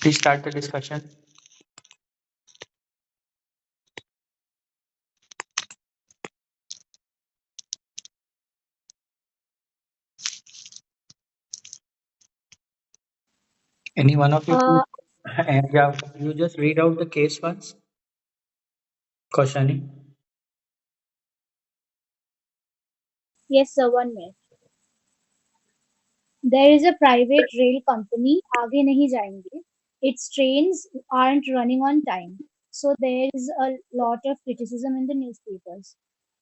Please start the discussion. Any one of you, Uh, and yeah, you just read out the case once, Kaushani. yes, sir, 1 minute. There is a private rail company, आगे नहीं जाएंगे. Its trains aren't running on time. So there is a lot of criticism in the newspapers.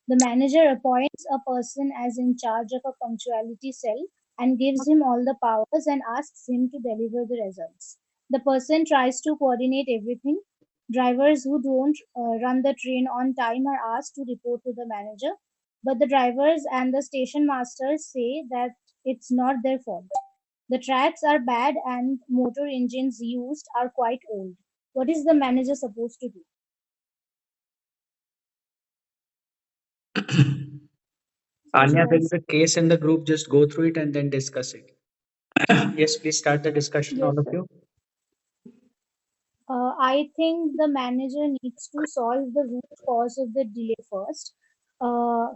The manager appoints a person as in charge of a punctuality cell and gives him all the powers and asks him to deliver the results. The person tries to coordinate everything. Drivers who don't run the train on time are asked to report to the manager, but the drivers and the station masters say that it's not their fault. The tracks are bad and motor engines used are quite old. What is the manager supposed to do? Anya, there is Socialize. a case in the group. Just go through it and then discuss it. Yes, please start the discussion, Yes, all of sir. you. I think the manager needs to solve the root cause of the delay first.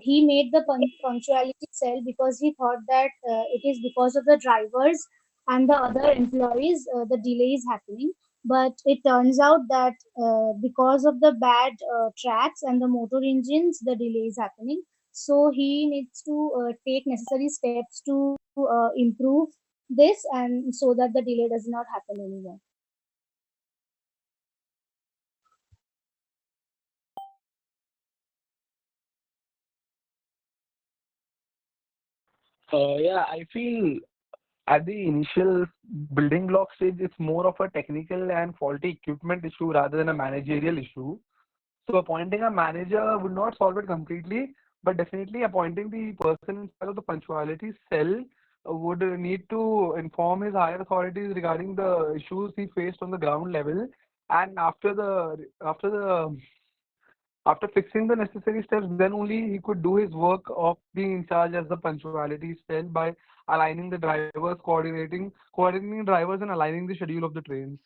He made the punctuality cell because he thought that it is because of the drivers and the other employees the delay is happening. But it turns out that because of the bad tracks and the motor engines, the delay is happening. So he needs to take necessary steps to improve this and so that the delay does not happen anymore. Yeah, I feel at the initial building block stage, it's more of a technical and faulty equipment issue rather than a managerial issue. So appointing a manager would not solve it completely, but definitely appointing the person in charge of the punctuality cell would need to inform his higher authorities regarding the issues he faced on the ground level. And after fixing the necessary steps, then only he could do his work of being in charge as the punctuality cell by aligning the drivers, coordinating drivers and aligning the schedule of the trains.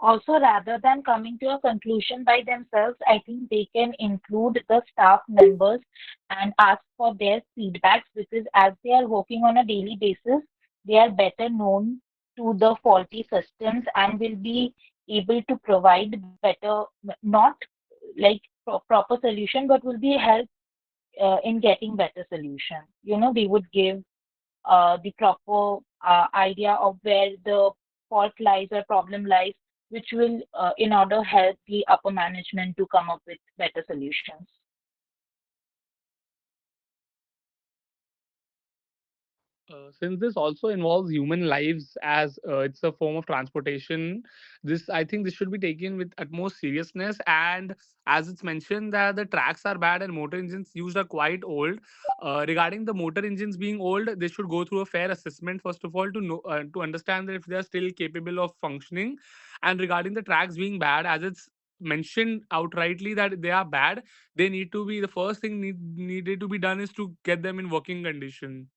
Also, rather than coming to a conclusion by themselves, I think they can include the staff members and ask for their feedbacks because as they are working on a daily basis, they are better known to the faulty systems and will be able to provide better, not like proper solution, but will be help in getting better solution. They would give the proper idea of where the fault lies or problem lies, which will, in order, help the upper management to come up with better solutions. Since this also involves human lives as it's a form of transportation, this I think this should be taken with utmost seriousness. And as it's mentioned that the tracks are bad and motor engines used are quite old, regarding the motor engines being old, they should go through a fair assessment first of all to know to understand that if they are still capable of functioning. And regarding the tracks being bad, as it's mentioned outrightly that they are bad, they need to be the first thing needed to be done is to get them in working condition.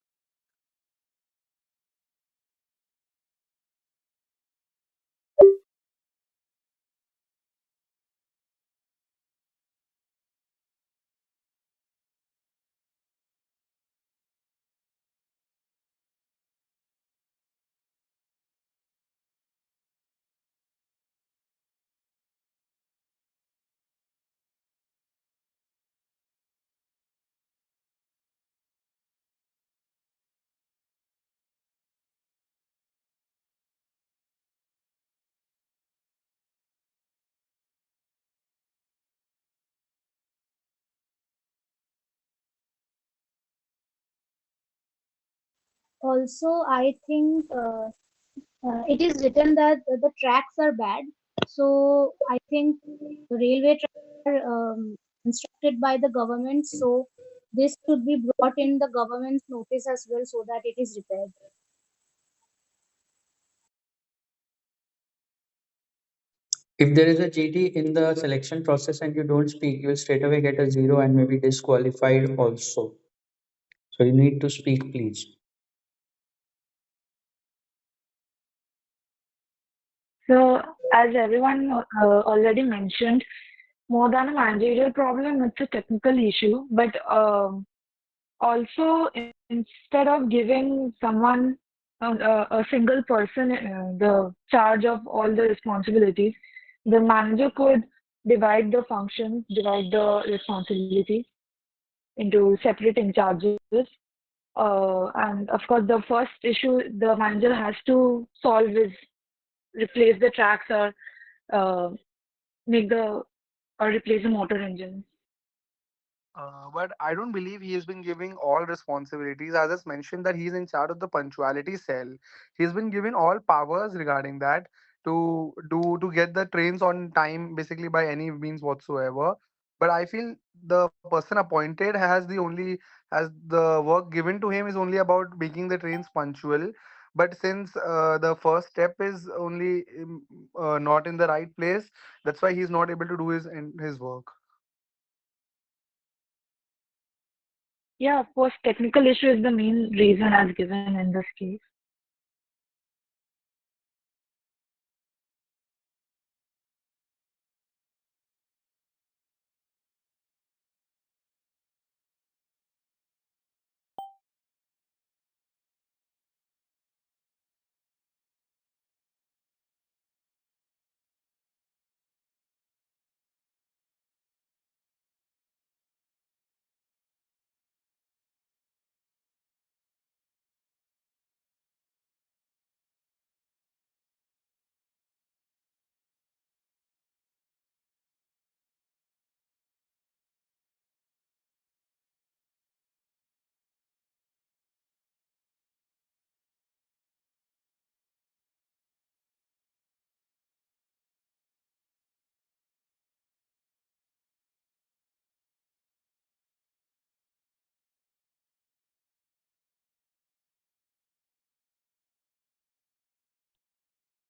Also, I think it is written that the tracks are bad. So I think the railway tracks are constructed by the government. So this should be brought in the government's notice as well, so that it is repaired. If there is a GT in the selection process and you don't speak, you will straight away get a zero and maybe disqualified also. So you need to speak, please. So, as everyone already mentioned, more than a managerial problem, it's a technical issue. But also, instead of giving someone, a single person, the charge of all the responsibilities, the manager could divide the functions, divide the responsibilities into separate in charges. And of course, the first issue the manager has to solve is replace the tracks or uh, make the or replace the motor engine. But I don't believe he has been giving all responsibilities. As I mentioned, that he's in charge of the punctuality cell. He's been given all powers regarding that to get the trains on time, basically by any means whatsoever. But I feel the person appointed has the work given to him is only about making the trains punctual. But since the first step is only not in the right place, that's why he's not able to do his work. Yeah, of course, technical issue is the main reason as given in this case.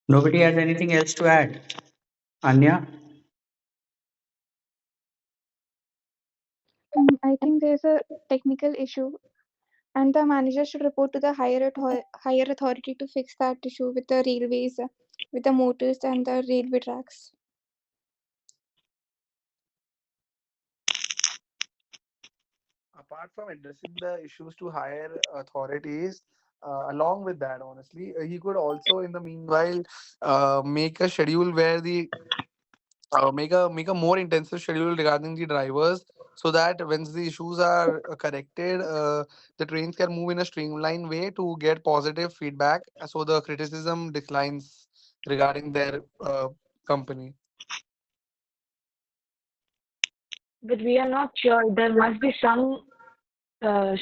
Nobody has anything else to add? Anya? I think there's a technical issue, and the manager should report to the higher authority to fix that issue with the railways, with the motors and the railway tracks. Apart from addressing the issues to higher authorities, along with that, honestly, he could also, in the meanwhile, make a schedule where the make a more intensive schedule regarding the drivers, so that when the issues are corrected, the trains can move in a streamlined way to get positive feedback, so the criticism declines regarding their company. But we are not sure. There must be some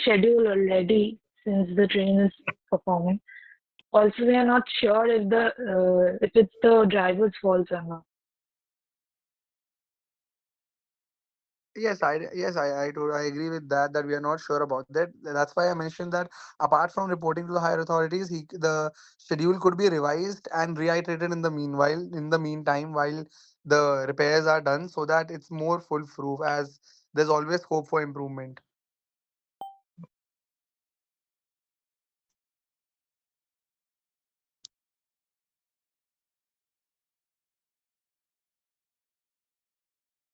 schedule already since the train is performing. Also, we are not sure if it's the driver's fault or not. I agree with that. That we are not sure about that. That's why I mentioned that apart from reporting to the higher authorities, the schedule could be revised and reiterated in the meantime, while the repairs are done, so that it's more foolproof. As there's always hope for improvement.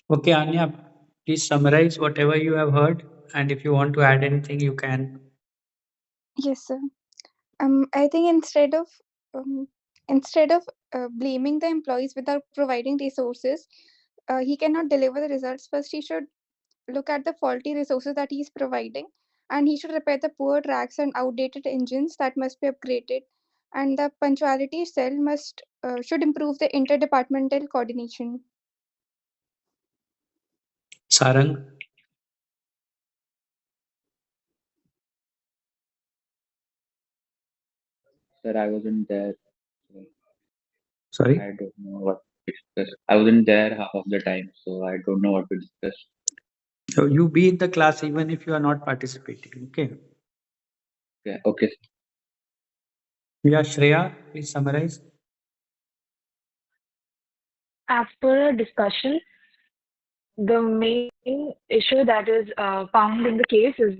Okay, Anya, please summarize whatever you have heard, and if you want to add anything, you can. Yes, sir. I think um, instead of blaming the employees without providing resources, he cannot deliver the results. First, he should look at the faulty resources that he is providing, and he should repair the poor tracks and outdated engines that must be upgraded. And the punctuality cell must should improve the interdepartmental coordination. Sarang? Sir, I wasn't there, so Sorry? I don't know what to discuss. I wasn't there half of the time, so I don't know what to discuss. So you be in the class even if you are not participating. Okay. Yeah, okay. Yeah, Shreya, please summarize. As per a discussion, the main issue that is found in the case is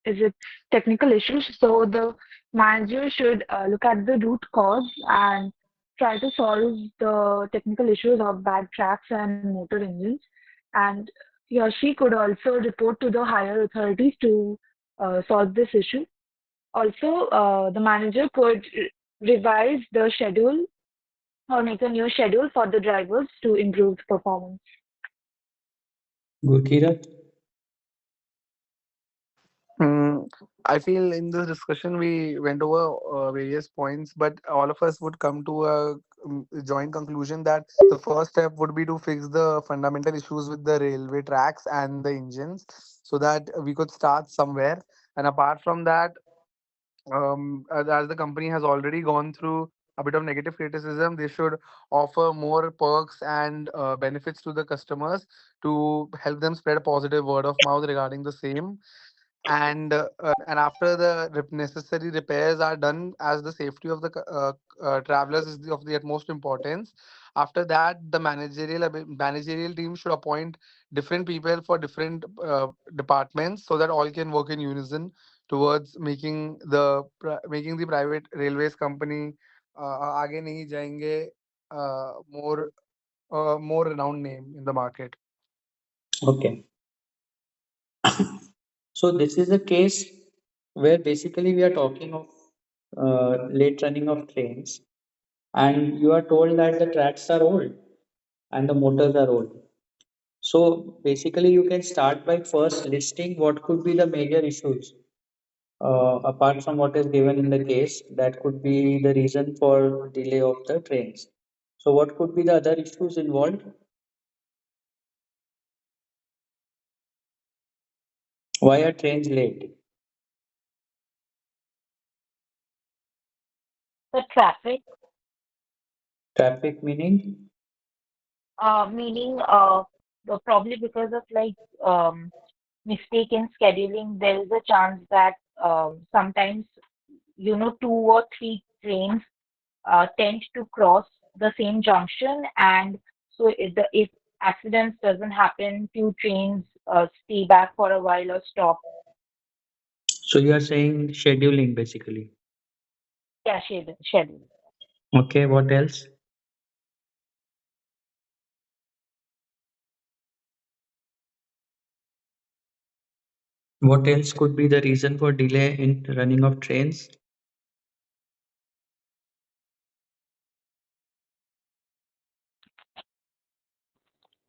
its technical issues. So the manager should look at the root cause and try to solve the technical issues of bad tracks and motor engines. And he or she could also report to the higher authorities to solve this issue. Also, the manager could revise the schedule or make a new schedule for the drivers to improve performance. Gurkirat? Mm, I feel in this discussion we went over various points, but all of us would come to a joint conclusion that the first step would be to fix the fundamental issues with the railway tracks and the engines so that we could start somewhere. And apart from that, as the company has already gone through a bit of negative criticism, they should offer more perks and benefits to the customers to help them spread a positive word of mouth regarding the same. And after the necessary repairs are done, as the safety of the travelers is of the utmost importance. After that, the managerial team should appoint different people for different departments so that all can work in unison towards making the private railways company आगे नहीं जाएंगे more more renowned name in the market. Okay. So this is a case where basically we are talking of late running of trains, and you are told that the tracks are old and the motors are old. So basically, you can start by first listing what could be the major issues apart from what is given in the case that could be the reason for delay of the trains. So what could be the other issues involved? Why are trains late? The traffic, Traffic meaning? meaning probably because of mistake in scheduling, there is a chance that sometimes two or three trains tend to cross the same junction, and so if accidents doesn't happen, few trains stay back for a while or stop. So you are saying scheduling basically. Yeah, schedule. Okay, what else? What else could be the reason for delay in running of trains?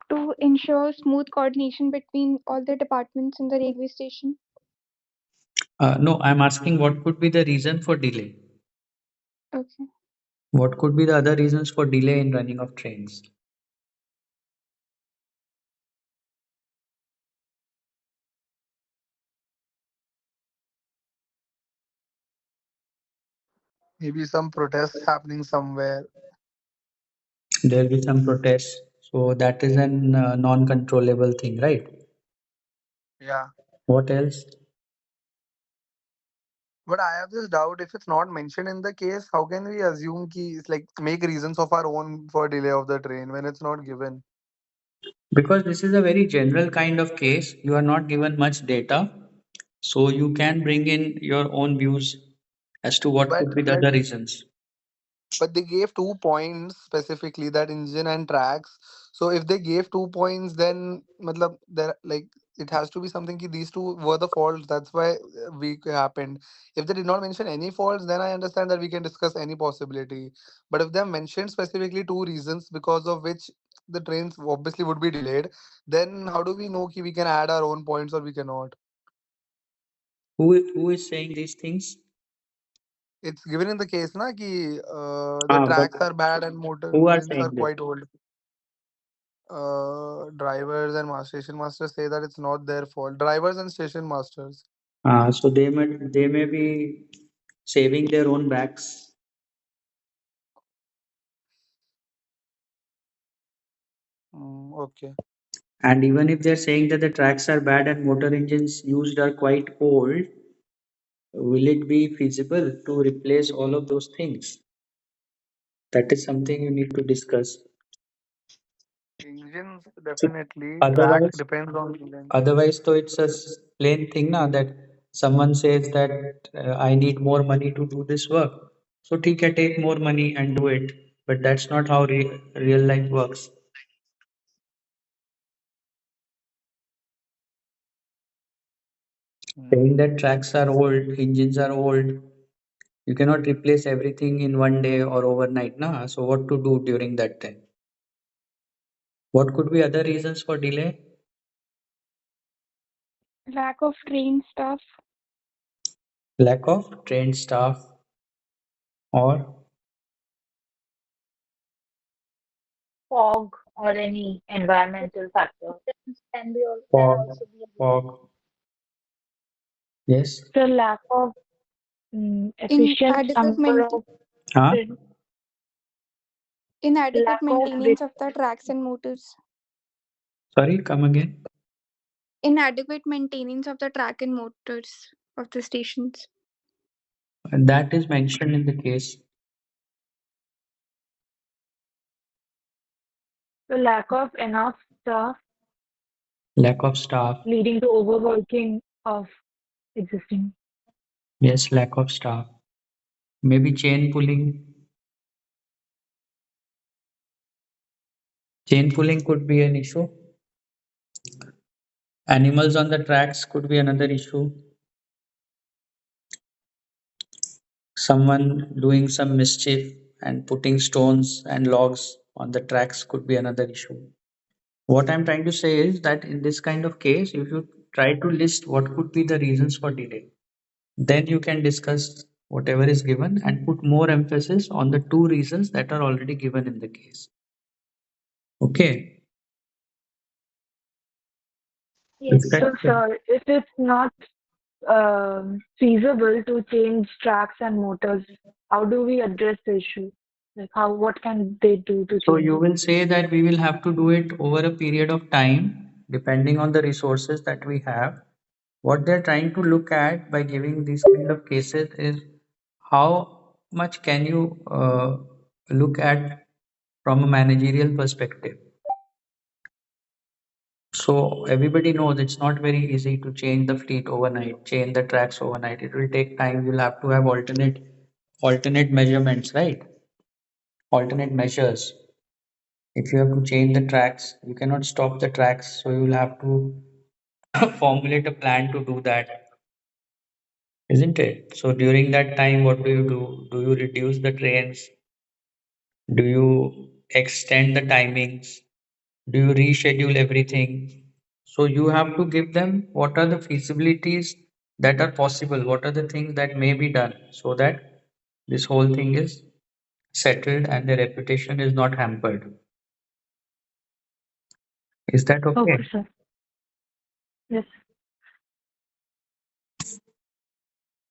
To ensure smooth coordination between all the departments in the railway station. No, I'm asking what could be the reason for delay? Okay. What could be the other reasons for delay in running of trains? Maybe some protests happening somewhere. There will be some protests. So that is an non-controllable thing, right? Yeah. What else? But I have this doubt, if it's not mentioned in the case, how can we assume ki it's like make reasons of our own for delay of the train when it's not given? Because this is a very general kind of case, you are not given much data. So you can bring in your own views as to what But could be the like other reasons. but they gave 2 points specifically, that engine and tracks. So if they gave 2 points, then matlab, there like it has to be something ki these two were the faults. That's why we happened. If they did not mention any faults, then I understand that we can discuss any possibility. But if they have mentioned specifically two reasons because of which the trains obviously would be delayed, then how do we know ki we can add our own points or we cannot? Who is saying these things? It's given in the case na ki the But tracks are bad and motor who are engines are saying this? quite old. Drivers and station masters say that it's not their fault. Drivers and station masters. So they may be saving their own backs. Okay. And even if they're saying that the tracks are bad and motor engines used are quite old, will it be feasible to replace all of those things? That is something you need to discuss. Engines So definitely. Track otherwise, depends on engine. otherwise, though it's a plain thing now that someone says that I need more money to do this work. So ठीक है, take more money and do it. but that's not how real life works. Saying that tracks are old, engines are old, you cannot replace everything in one day or overnight, na? So what to do during that time? What could be other reasons for delay? Lack of trained staff. Lack of trained staff or Fog or any environmental factor. Can fog, also be a reason. fog. Yes. The lack of efficient Inadequate, number mainte- of Huh? inadequate lack of maintenance of the tracks and motors. Sorry, come again. Inadequate maintenance of the track and motors of the stations. And that is mentioned in the case. the lack of enough staff Lack of staff. leading to overworking of existing. Yes, lack of staff. Maybe chain pulling. Chain pulling could be an issue. Animals on the tracks could be another issue. Someone doing some mischief and putting stones and logs on the tracks could be another issue. What I'm trying to say is that in this kind of case, you should try to list what could be the reasons for delay. Then you can discuss whatever is given and put more emphasis on the two reasons that are already given in the case. Okay. Yes, Is that So, clear? sir, if it's not feasible to change tracks and motors, how do we address the issue? Like, what can they do to So change you it? will say that we will have to do it over a period of time, depending on the resources that we have. What they're trying to look at by giving these kind of cases is how much can you look at from a managerial perspective. So everybody knows it's not very easy to change the fleet overnight, change the tracks overnight. It will take time. You'll have to have alternate measurements, right? Alternate measures. If you have to change the tracks, you cannot stop the tracks, so you will have to formulate a plan to do that, isn't it? So during that time, what do you do? Do you reduce the trains? Do you extend the timings? Do you reschedule everything? So you have to give them what are the feasibilities that are possible, what are the things that may be done so that this whole thing is settled and the reputation is not hampered. Is that okay? Okay, sir. Yes.